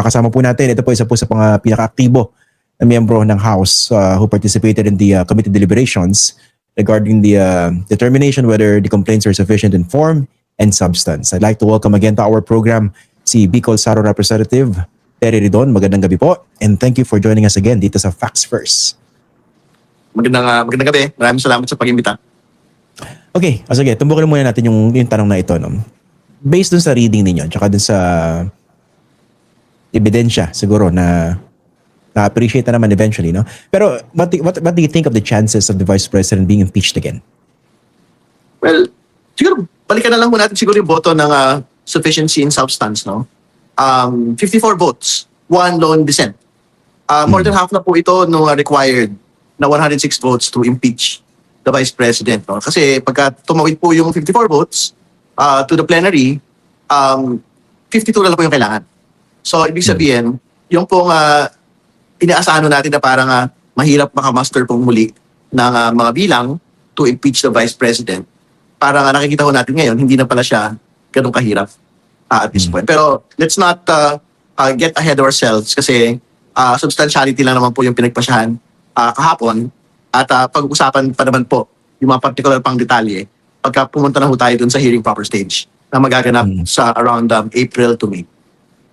Makakasama po natin, ito po isa po sa pinaka-aktibo na miyembro ng House who participated in the committee deliberations regarding the determination whether the complaints are sufficient in form and substance. I'd like to welcome again to our program si Bicol Saro Representative Terry Ridon. Magandang gabi po and thank you for joining us again dito sa Facts First. Magandang gabi. Maraming salamat sa pag-imbita. Okay, sige, tumbukin muna natin yung tanong na ito. No? Based dun sa reading ninyo, tsaka dun sa ebidensya siguro na na-appreciate na naman eventually, no? Pero what do you think of the chances of the Vice President being impeached again? Well, siguro balikan na lang muna natin siguro yung boto ng sufficiency in substance, no? 54 votes, 1 lone dissent. More than half na po ito no required na 106 votes to impeach the Vice President, no? Kasi pagka tumawid po yung 54 votes to the plenary, 52 na lang po yung kailangan. So, ibig sabihin, yung pong inaasahan natin na parang mahirap makamuster pong muli ng mga bilang to impeach the Vice President. Parang nakikita ko natin ngayon, hindi na pala siya ganun kahirap at this point. Pero let's not get ahead of ourselves kasi substantiality lang naman po yung pinagpasyahan kahapon at pag-usapan pa naman po yung mga particular pang detalye pagka pumunta na ho tayo dun sa hearing proper stage na magaganap sa around April to May.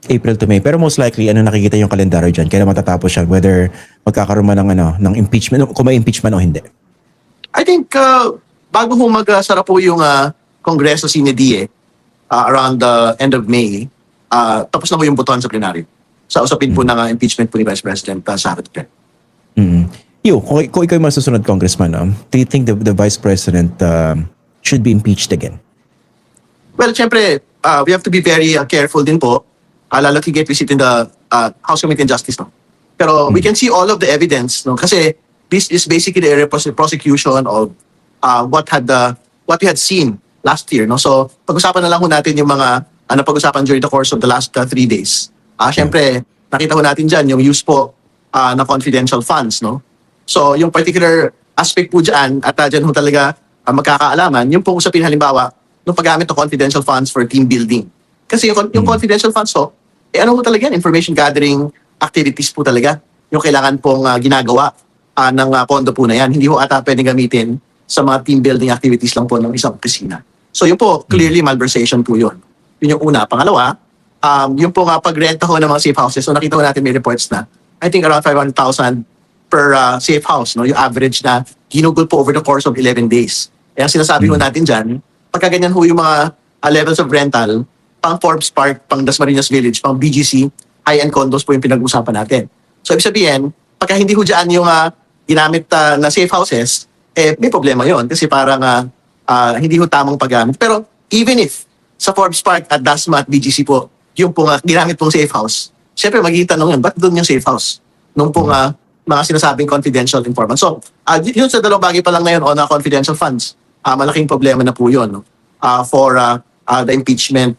April to May. Pero most likely, nakikita yung kalendaryo dyan? Kaya matatapos siya whether magkakaroon man ng impeachment, kung may impeachment o hindi. I think bago ho magsara po yung Kongreso sine die around the end of May, tapos na po yung botohan sa plenaryo. Sa usapin po ng impeachment po ni Vice President Sara Duterte. Kung ikaw yung masusunod congressman, do you think the Vice President should be impeached again? Well, syempre, we have to be very careful din po. Lalo we sit in the House Committee on Justice. No? Pero we can see all of the evidence. No? Kasi this is basically a prosecution of what we had seen last year. No? So, pag-usapan na lang ho natin yung mga pag-usapan during the course of the last 3 days. Syempre, nakita ho natin dyan yung use po na confidential funds. No? So, yung particular aspect po dyan, at dyan ho talaga magkakaalaman, yung pong usapin halimbawa, ng paggamit ng confidential funds for team building. Kasi yung confidential funds ano po talaga yan? Information gathering activities po talaga. Yung kailangan pong ginagawa ng pondo po na yan. Hindi po ata pwedeng gamitin sa mga team building activities lang po ng isang opisina. So yun po, clearly malversation po yun. Yun yung una. Pangalawa, yung po pagrenta ho ng mga safe houses. So nakita ko natin may reports na, I think around 500,000 per safe house. No? Yung average na ginugol po over the course of 11 days. Kaya sinasabi ho natin dyan, pagka ganyan ho yung mga levels of rental, pang Forbes Park, pang Dasmariñas Village, pang BGC, high-end condos po yung pinag-usapan natin. So, ibig sabihin, pagka hindi ho dyan yung ginamit na safe houses, may problema yon kasi parang hindi ho tamang paggamit. Pero even if sa Forbes Park at Dasma at BGC po, yung pong ginamit pong safe house, syempre magiging tanong yun, ba't doon yung safe house? Nung pong mga sinasabing confidential informant. So, yun sa dalawang bagay pa lang ngayon on confidential funds, malaking problema na po yun for the impeachment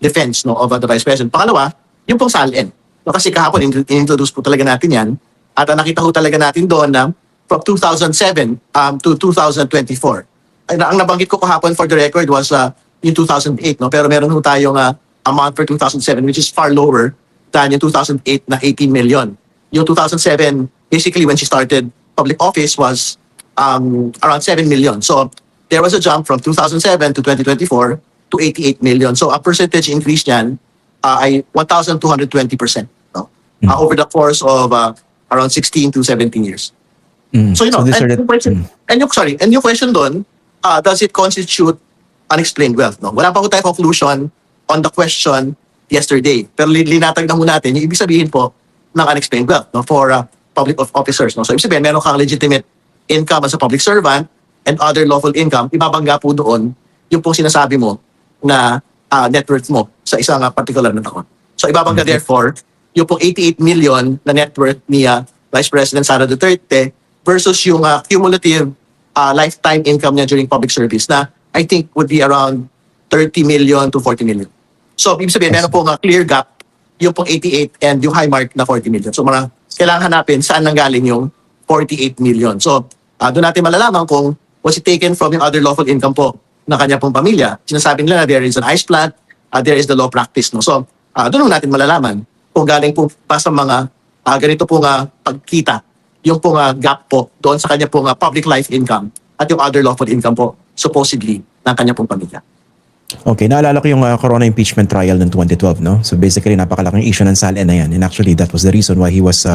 defense of the Vice President. Pangalawa, yung pong SALN. No, kasi kahapon, in-introduce po talaga natin yan. At nakita ko talaga natin doon na from 2007 to 2024. Ang nabanggit ko kahapon for the record was yung 2008. No? Pero meron po tayong amount for 2007 which is far lower than yung 2008 na 18 million. Yung 2007, basically when she started public office was around 7 million. So there was a jump from 2007 to 2024 to 88 million. So a percentage increase niyan ay 1,220%. No? Over the course of around 16 to 17 years. So you know, and yung question doon, does it constitute unexplained wealth? No? Wala pa po tayong conclusion on the question yesterday. Pero linatag na muna natin yung ibig sabihin po ng unexplained wealth for public officers. No? So ibig sabihin, meron kang legitimate income as a public servant and other lawful income, ibabangga po doon yung pong sinasabi mo na net worth mo sa isang particular na taon. So ibabangga therefore yung pong 88 million na net worth ni Vice President Sara Duterte versus yung cumulative lifetime income niya during public service na I think would be around 30 million to 40 million. So ibig sabihin, meron pong clear gap yung pong 88 and yung high mark na 40 million. So kailangan hanapin saan nanggaling yung 48 million. So doon natin malalaman kung was it taken from yung other lawful income po na kanya pong pamilya. Sinasabi nila na there is an ice plant, there is the law practice. No? So, doon natin malalaman kung galing po pa sa mga ganito po nga pagkita, yung po nga gap po doon sa kanya po nga public life income at yung other lawful income po supposedly ng kanya pong pamilya. Okay, naalala ko yung corona impeachment trial noong 2012, no? So basically, napakalaking issue ng SALN na yan. And actually, that was the reason why he was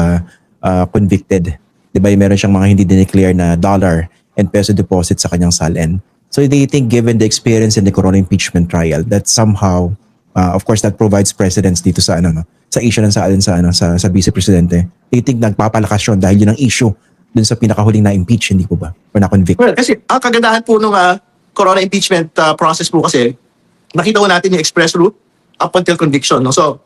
convicted. Di ba, meron siyang mga hindi dineclare na dollar and peso deposit sa kanyang SALN. So do you think, given the experience in the corona impeachment trial, that somehow, of course, that provides precedence dito sa ano, no? Sa issue ng SALN sa Vice Presidente? Do you think nagpapalakas yun dahil yun ang issue dun sa pinakahuling na-impeach, hindi po ba? Or na-convict? Well, kasi ang kagandahan po nung corona impeachment process po kasi, nakita ko natin yung express route up until conviction. No? So,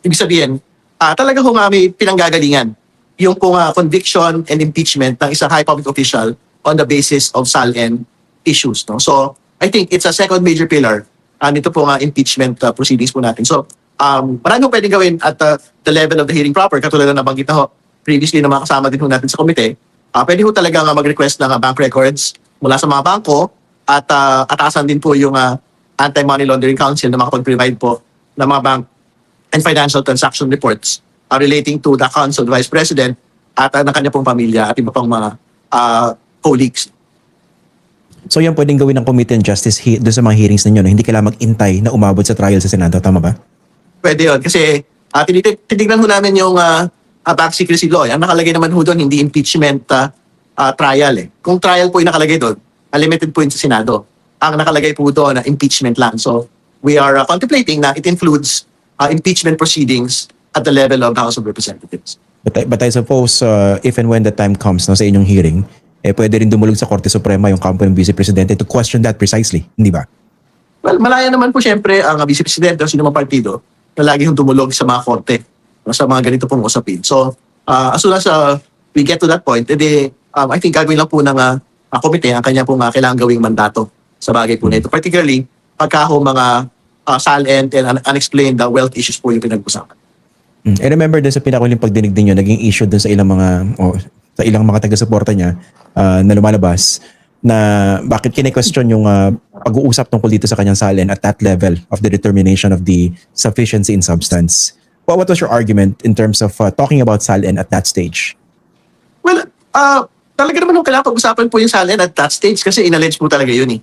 ibig sabihin, talaga kung may pinanggagalingan yung kung conviction and impeachment ng isang high public official on the basis of SALN issues. No? So, I think it's a second major pillar nito po impeachment proceedings po natin. So, marami pong pwedeng gawin at the level of the hearing proper, katulad na nabanggit na ho, previously na mga kasama din ho natin sa komite, pwede ho talaga mag-request ng bank records mula sa mga bangko at atasan din po yung Anti-Money Laundering Council na makapag-provide po ng mga bank and financial transaction reports relating to the accounts of the Vice President at ng kanya pong pamilya at iba pang mga colleagues. So yan pwedeng gawin ng Committee on Justice doon sa mga hearings ninyo, no? Hindi kailangan mag-intay na umabot sa trial sa Senado, tama ba? Pwede yun. Kasi titignan ho namin yung bank secrecy law. Ang nakalagay naman ho doon, hindi impeachment trial. Kung trial po yung nakalagay doon, limited po yun sa Senado. Ang nakalagay po doon na impeachment lang. So we are contemplating na it includes impeachment proceedings at the level of the House of Representatives. But I suppose if and when the time comes, no, sa inyong hearing, pwede rin dumulog sa Korte Suprema yung kampo ng Vice Presidente to question that precisely, hindi ba? Well, malaya naman po siyempre ang Vice Presidente o sino mang partido na lagi yung dumulog sa mga korte, sa mga ganito pong usapin. So, as soon as we get to that point, I think gagawin lang po ng komite ang kanya pong kailangan gawing mandato sa bagay po na ito. Particularly, pagka mga SALN and unexplained wealth issues po yung pinag-usapan. I remember din sa pinakuling pagdinig din yun, naging issue dun sa ilang mga taga-suporta niya na lumalabas na bakit kine-question yung pag-uusap tungkol dito sa kanyang SALN at that level of the determination of the sufficiency in substance. What was your argument in terms of talking about SALN at that stage? Well, talaga naman kung kailangan pag-usapan po yung SALN at that stage kasi inallege po talaga yun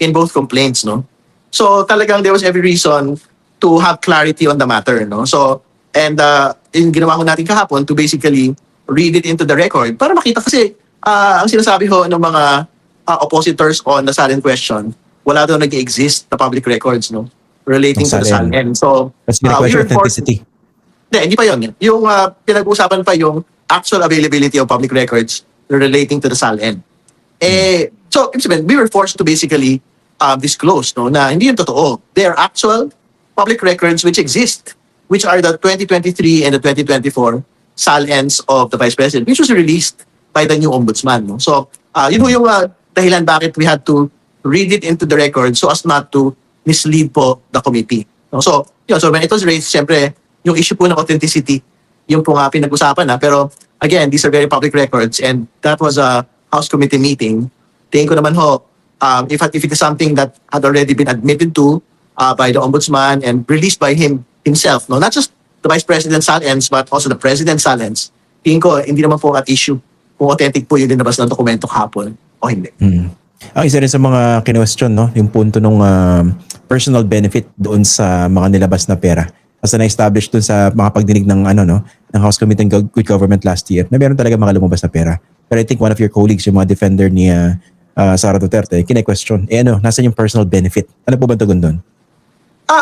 in both complaints, no? So talagang there was every reason to have clarity on the matter, no? So, and yung ginawa ko natin kahapon to basically read it into the record para makita kasi ang sinasabi ho ng mga oppositors on the SALN question, wala daw nag-exist na public records, no? Relating to the SALN. So, that's the question of authenticity. Hindi pa yun. Yung pinag-usapan pa yung actual availability of public records relating to the SALN. So, we were forced to basically disclose, no, na hindi yun totoo. There are actual public records which exist, which are the 2023 and the 2024 SALNs of the Vice President, which was released by the new ombudsman. No? So, yun yung dahilan bakit we had to read it into the record so as not to mislead po the committee. No? So, so when it was raised, siyempre, yung issue po ng authenticity, yung po nga pinag-usapan na. Pero, again, these are very public records and that was a House Committee meeting. Tingin ko naman ho, if it is something that had already been admitted to by the ombudsman and released by himself, no, not just the Vice President's SALNs but also the President's SALNs, tingin ko hindi naman po at issue kung authentic po yung dinabas ng dokumento kahapon o hindi. Ang isa rin sa mga kinwestiyon, no, yung punto ng personal benefit doon sa mga nilabas na pera. As na-establish doon sa mga pagdinig ng ng House Committee on Good Government last year, na meron talaga mga lumabas na pera. Pero I think one of your colleagues, yung mga defender ni Sara Duterte, kine-question, nasan yung personal benefit? Ano po ba tugon doon?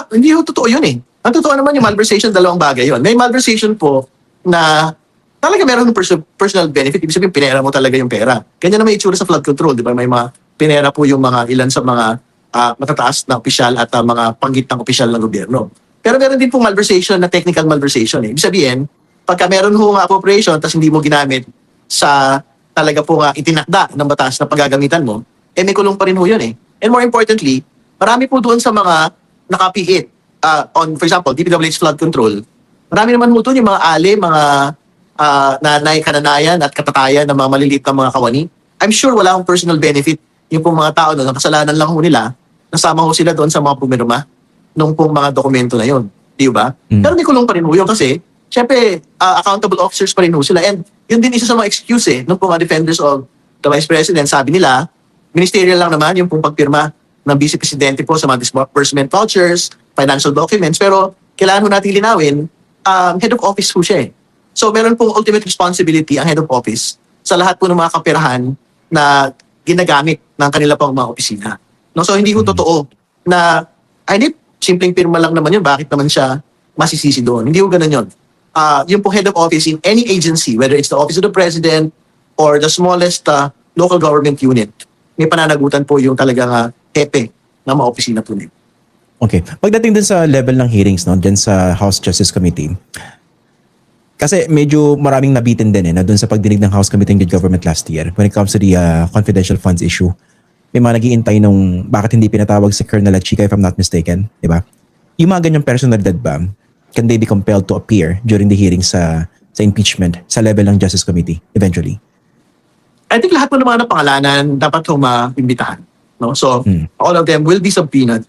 Hindi yung totoo yun eh. Ang totoo naman yung malversation, dalawang bagay yun. May malversation po na talaga meron ng personal benefit. Ibig sabihin, pinera mo talaga yung pera. Ganyan naman itsura sa flood control, di ba? May mga pinera po yung mga ilan sa mga matataas na opisyal at mga panggitang opisyal ng gobyerno. Pero meron din pong malversation na technical malversation. Ibig sabihin, pagka meron ho nga appropriation tapos hindi mo ginamit sa talaga po nga itinakda ng batas na paggagamitan mo, may kulong pa rin ho yun eh. And more importantly, marami po doon sa mga nakapiit on, for example, DPWH flood control, marami naman ho doon yung mga ali, mga nanay, kananayan at katatayan ng mga maliliit na mga kawani. I'm sure wala akong personal benefit yung pong mga tao doon, ang kasalanan lang ho nila, nasama ho sila doon sa mga pumirma nung pong mga dokumento na yun. Di ba? Pero may kulong pa rin ho yun kasi syempre, accountable officers pa rin ho sila. And yun din isa sa mga excuse nung mga defenders of the Vice President. Sabi nila, ministerial lang naman yung pong pagpirma ng Vice Presidente po sa mga disbursement vouchers, financial documents, pero kailangan ho natin linawin, head of office ho siya. So meron pong ultimate responsibility ang head of office sa lahat po ng mga kapirahan na ginagamit ng kanila pang mga opisina. No? So hindi ho totoo na, hindi, simpleng pirma lang naman yun, bakit naman siya masisisi doon? Hindi ho ganun yun. Yung po head of office in any agency, whether it's the office of the president or the smallest local government unit, may pananagutan po yung talagang hepe ng mga opisina po nila. Okay. Pagdating din sa level ng hearings, no, dyan sa House Justice Committee, kasi medyo maraming nabitin din na doon sa pagdinig ng House Committee on Good Government last year when it comes to the confidential funds issue. May mga nag-iintay nung bakit hindi pinatawag si Colonel Chica, if I'm not mistaken, di ba? Yung mga ganyang personalidad ba, can they be compelled to appear during the hearing sa impeachment sa level ng Justice Committee eventually? I think lahat po ng mga napangalanan dapat ho maimbitahan. No? So, all of them will be subpoenaed.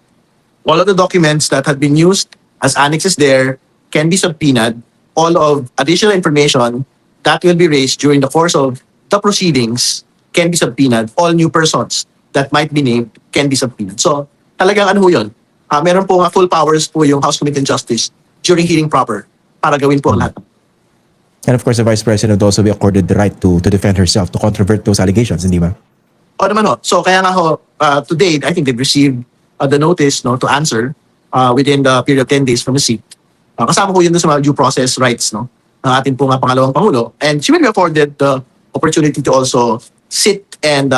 All of the documents that have been used as annexes there can be subpoenaed. All of additional information that will be raised during the course of the proceedings can be subpoenaed. All new persons that might be named can be subpoenaed. So, talagang ano ho yun? Meron po full powers po yung House Committee on Justice during hearing proper para gawin po ang lahat. And of course, the Vice President would also be accorded the right to defend herself, to controvert those allegations, hindi ba? O naman ho. So, kaya nga ho, to date, I think they've received the notice to answer within the period of 10 days from the seat. Kasama ko yun sa mga due process rights ng ating po nga pangalawang Pangulo. And she will be afforded the opportunity to also sit and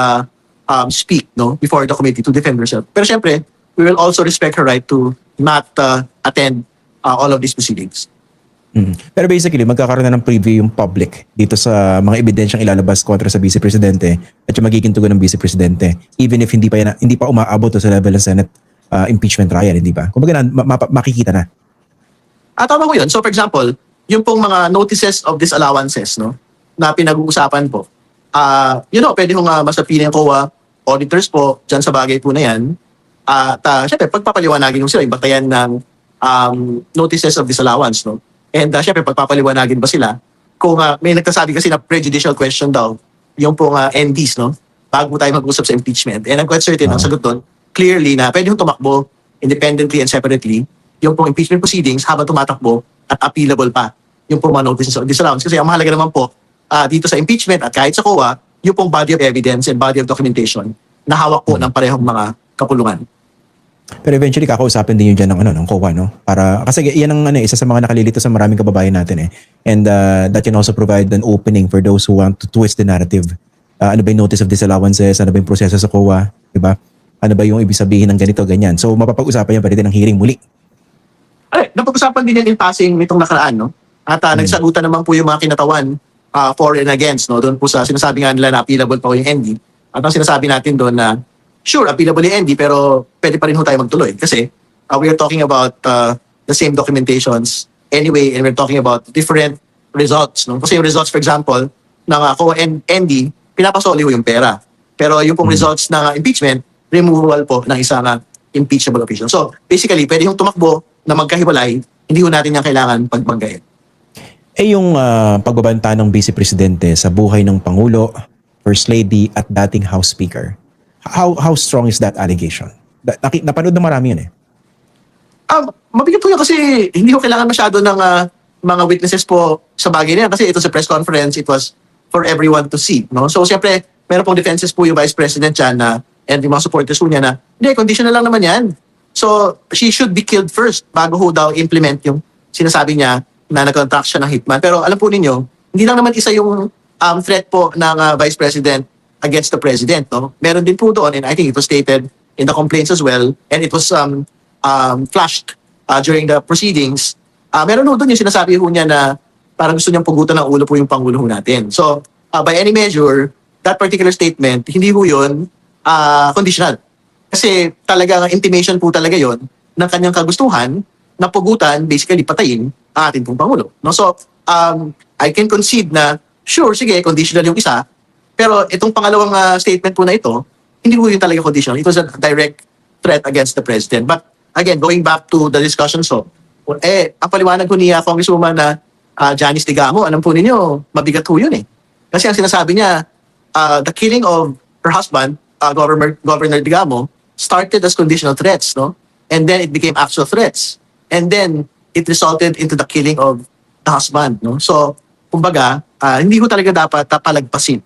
speak before the committee to defend herself. Pero syempre, we will also respect her right to not attend all of these proceedings. Pero basically, magkakaroon na ng preview yung public dito sa mga ebidensyang ilalabas kontra sa Vice Presidente at yung magiging tugon ng Vice Presidente even if hindi pa umaabot sa level ng Senate impeachment trial, hindi ba? Kung makikita na. Tama ko yun. So for example, yung pong mga notices of disallowances na pinag-uusapan po, pwede kong masapili ang COA auditors po dyan sa bagay po na yan. At syempre, pagpapaliwanagin yung sila, yung batayan ng notices of disallowance. And syempre, pagpapaliwanagin ba sila kung may nagsasabi kasi na prejudicial question daw yung pong NDs, bago tayo mag-usap sa impeachment. And I'm quite certain, ang sagot doon, clearly na pwede yung tumakbo independently and separately yung pong impeachment proceedings habang tumatakbo at appealable pa yung pong mga notices of disallowance. Kasi ang mahalaga naman po dito sa impeachment at kahit sa COA, yung pong body of evidence and body of documentation na hawak po ng parehong mga kapulungan. Pero eventually kakausapin din yun dyan ng COA, no? Para, kasi yan ang isa sa mga nakalilito sa maraming kababayan natin And that can also provide an opening for those who want to twist the narrative. Ano ba yung notice of disallowances? Ano ba yung proseso sa COA? Diba? Ano ba yung ibig sabihin ng ganito, ganyan? So mapapag-usapan yan pwede ng hearing muli. Napag-usapan din yan in passing nitong nakaraan, At nagsagutan naman po yung mga kinatawan for and against, Doon po sa sinasabi nga nila na appealable pa po yung ND. At ang sinasabi natin doon na sure, appealable yung ND, pero pwede pa rin tayo magtuloy. Kasi we are talking about the same documentations anyway, and we're talking about different results. Kasi yung results, for example, ng COA and ND, pinapasoli yung pera. Pero yung pong results ng impeachment, removal po ng isang impeachable official. So basically, pwede yung tumakbo na magkahiwalay, hindi ho natin yung kailangan pagbanggain. Yung pagbabanta ng Vice Presidente sa buhay ng Pangulo, First Lady at dating House Speaker, how strong is that allegation? Napanood na marami yun Mabigat po yun kasi hindi ko kailangan masyado ng mga witnesses po sa bagay na yan kasi ito sa press conference, it was for everyone to see. So siyempre, meron pong defenses po yung Vice President dyan and yung mga supporters po niya na, hindi, conditional lang naman yan. So she should be killed first bago ho daw implement yung sinasabi niya na nag-contract siya ng hitman. Pero alam po ninyo, hindi lang naman isa yung threat po ng Vice President against the President. Meron din po doon, and I think it was stated in the complaints as well, and it was flashed during the proceedings. Meron po doon yung sinasabi ho niya na parang gusto niyang pugutan ng ulo po yung Pangulo ho natin. So, by any measure, that particular statement, hindi ho yun conditional. Kasi talagang intimation po talaga yon ng kanyang kagustuhan na pugutan, basically patayin ang ating pong Pangulo. So, I can concede na, sure, sige, conditional yung isa, pero itong pangalawang statement po na ito, hindi po yun talaga conditional. It was a direct threat against the President. But again, going back to the discussion, ang paliwanag ko niya, Congresswoman, na Janice Digamo, alam po ninyo, mabigat ho yun eh. Kasi ang sinasabi niya, the killing of her husband, Governor Digamo, started as conditional threats, no? And then it became actual threats. And then it resulted into the killing of the husband, no? So, kumbaga, hindi ko talaga dapat palagpasin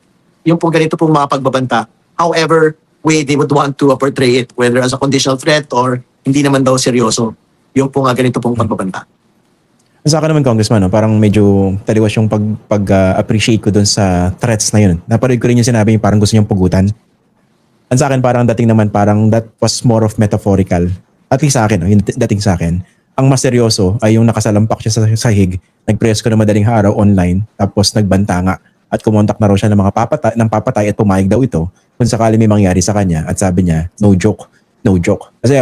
yung po ganito pong mga pagbabanta. However way they would want to portray it, whether as a conditional threat or hindi naman daw seryoso yung po ganito pong pagbabanta. Sa akin naman, Congressman, no, parang medyo taliwas yung pag-appreciate ko dun sa threats na yun. Napanood ko rin yung sinabi yung parang gusto niyang pugutan. Ang sa akin, parang dating naman, parang that was more of metaphorical. At least sa akin, no, yung dating sa akin. Ang mas seryoso ay yung nakasalampak siya sa sahig, nag-press ko na madaling araw online, tapos nagbanta nga at kumontak na raw siya ng mga papatay at pumayag daw ito kung sakali may mangyari sa kanya. At sabi niya, no joke, no joke. Kasi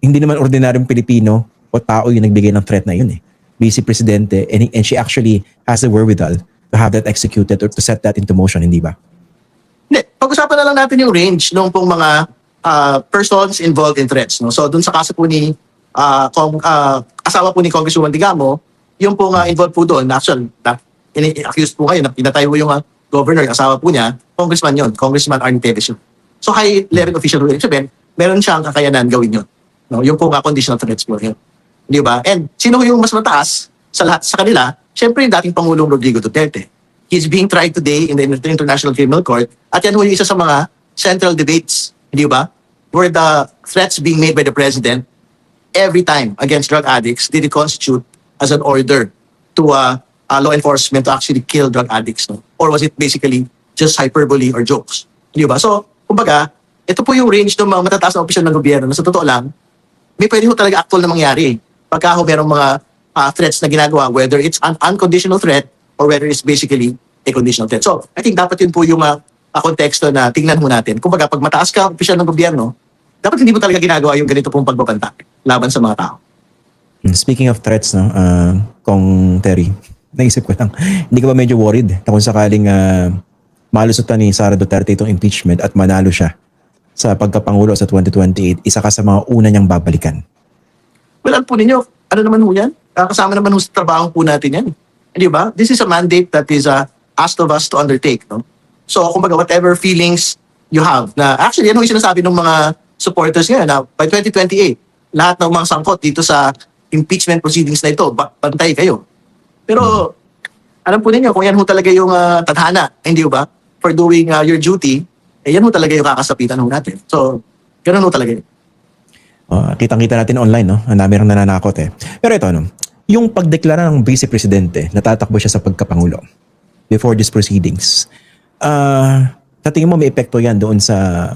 hindi naman ordinaryong Pilipino o tao yung nagbigay ng threat na yun eh. Vice Presidente, and she actually has the wherewithal to have that executed or to set that into motion, hindi ba? Hindi, pag-usapan na lang natin yung range ng pong mga persons involved in threats. No? So, dun sa kaso po ni asawa po ni Congresswoman Digamo, yung pong involved po doon, actually, accused po kayo na pinatay po yung governor, yung asawa po niya, congressman yun, Congressman Arnie Teves yun. So, high-level official ruling. Sabihin, meron siyang kakayanan gawin yun. No? Yung pong conditional threats po yun. Di ba? And sino yung mas mataas sa lahat sa kanila? Siyempre, yung dating Pangulong Rodrigo Duterte. He's being tried today in the International Criminal Court. At yan yung isa sa mga central debates, di ba? Where the threats being made by the president every time against drug addicts, did it constitute as an order to law enforcement to actually kill drug addicts? No? Or was it basically just hyperbole or jokes? Di ba? So, kumbaga, ito po yung range ng mga matataas na opisyal ng gobyerno na sa totoo lang, may pwede ho talaga actual na mangyari. Pagka ho merong mga threats na ginagawa, whether it's an unconditional threat or whether it's basically a conditional threat. So, I think dapat yun po yung konteksto na tingnan mo natin. Kumbaga, pag mataas ka opisyal ng gobyerno, dapat hindi mo talaga ginagawa yung ganito pong pagbabanta laban sa mga tao. Speaking of threats, no, Kong Terry, naisip ko lang, hindi ka ba medyo worried na kung sakaling malusutan ni Sara Duterte itong impeachment at manalo siya sa pagkapangulo sa 2028, isa ka sa mga una niyang babalikan? Well, po ninyo, ano naman ho yan? Kasama naman ho sa trabaho po natin yan. Di ba? This is a mandate that is asked of us to undertake. No? So, kumbaga, whatever feelings you have, na actually, yan ho yung sinasabi ng mga supporters ngayon, na by 2028, lahat ng mga sangkot dito sa impeachment proceedings na ito, bantay kayo. Pero, alam po ninyo, kung yan ho talaga yung tadhana, hindi ba? For doing your duty, yan ho talaga yung kakasapitan ho natin. So, ganun ho talaga yun. Kitang-kita natin online, no? Ang dami rin nananakot eh. Pero ito, no? Yung pagdeklara ng Vice Presidente, natatakbo siya sa pagkapangulo before these proceedings. Sa tingin mo may epekto yan doon sa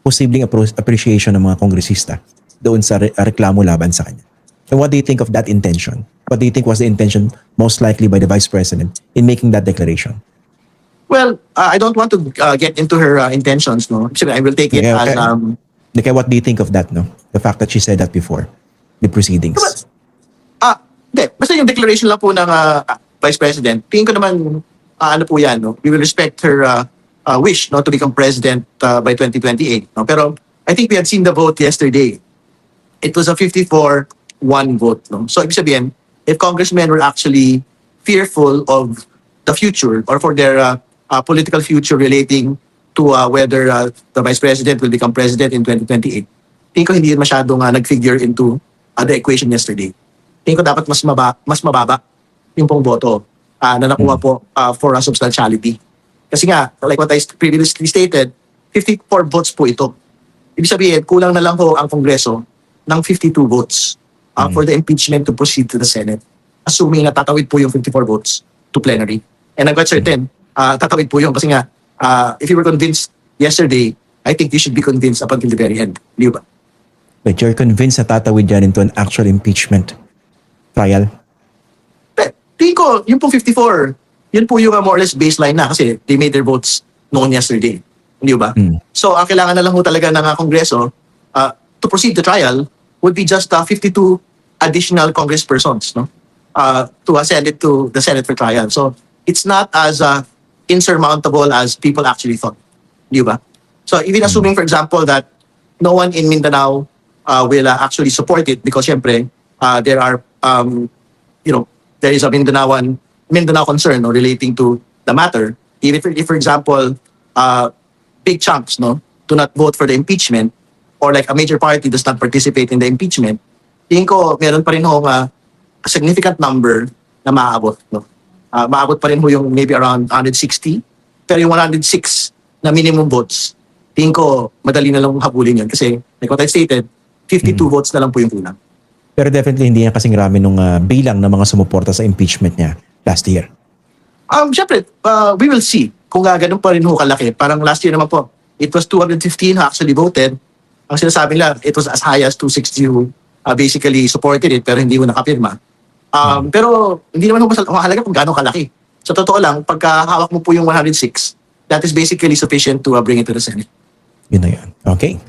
posibleng appreciation ng mga kongresista doon sa reklamo laban sa kanya? And what do you think of that intention? What do you think was the intention most likely by the Vice President in making that declaration? Well, I don't want to get into her intentions, no? I will take it as... Okay, what do you think of that, no? The fact that she said that before the proceedings. Hindi. Basta yung declaration lang po ng Vice President, tingin ko naman, ano po yan, no? We will respect her wish, no, to become president by 2028. No? Pero I think we had seen the vote yesterday. It was a 54-1 vote. No? So, ibig sabihin, if congressmen were actually fearful of the future or for their political future relating to whether the Vice President will become president in 2028. Tingin ko hindi masyadong nag-figure into the equation yesterday. Tingin ko dapat mas mababa yung pong boto na nakuha po for substantiality. Kasi nga, like what I previously stated, 54 votes po ito. Ibig sabihin, kulang na lang po ang Kongreso ng 52 votes for the impeachment to proceed to the Senate. Assuming na tatawid po yung 54 votes to plenary. And I'm quite certain, tatawid po yun kasi nga, if you were convinced yesterday, I think you should be convinced up until the very end. Di ba? But you're convinced na tatawid yan into an actual impeachment trial? Tingin ko, yung pong 54, yun po yung more or less baseline na kasi they made their votes noon yesterday. Di ba? So, ang kailangan na lang ho talaga ng Kongreso to proceed the trial would be just 52 additional congresspersons, no? To send it to the Senate for trial. So, it's not as insurmountable as people actually thought. Di ba? So, even assuming, for example, that no one in Mindanao will actually support it because, syempre, there are, there is a Mindanaoan Mindanao concern, no, relating to the matter. If for example, big chunks, no, do not vote for the impeachment, or like a major party does not participate in the impeachment, tingin ko meron pa rin ho a significant number na maaabot, no. Maabot pa rin ho yung maybe around 160, pero yung 106 na minimum votes, tingin ko madali na lang habulin yun kasi like what I stated, 52 votes na lang po yung kulang. Pero definitely hindi yan kasing rami nung bilang ng mga sumuporta sa impeachment niya last year. Syempre, we will see kung ganun pa rin ho kalaki. Parang last year naman po, it was 215 who actually voted. Ang sinasabi nila, it was as high as 260 who basically supported it pero hindi mo nakapirma. Pero hindi naman ho mahalaga kung gaano kalaki. Sa totoo lang, pagka hawak mo po yung 106, that is basically sufficient to bring it to the Senate. Yun na yun. Okay.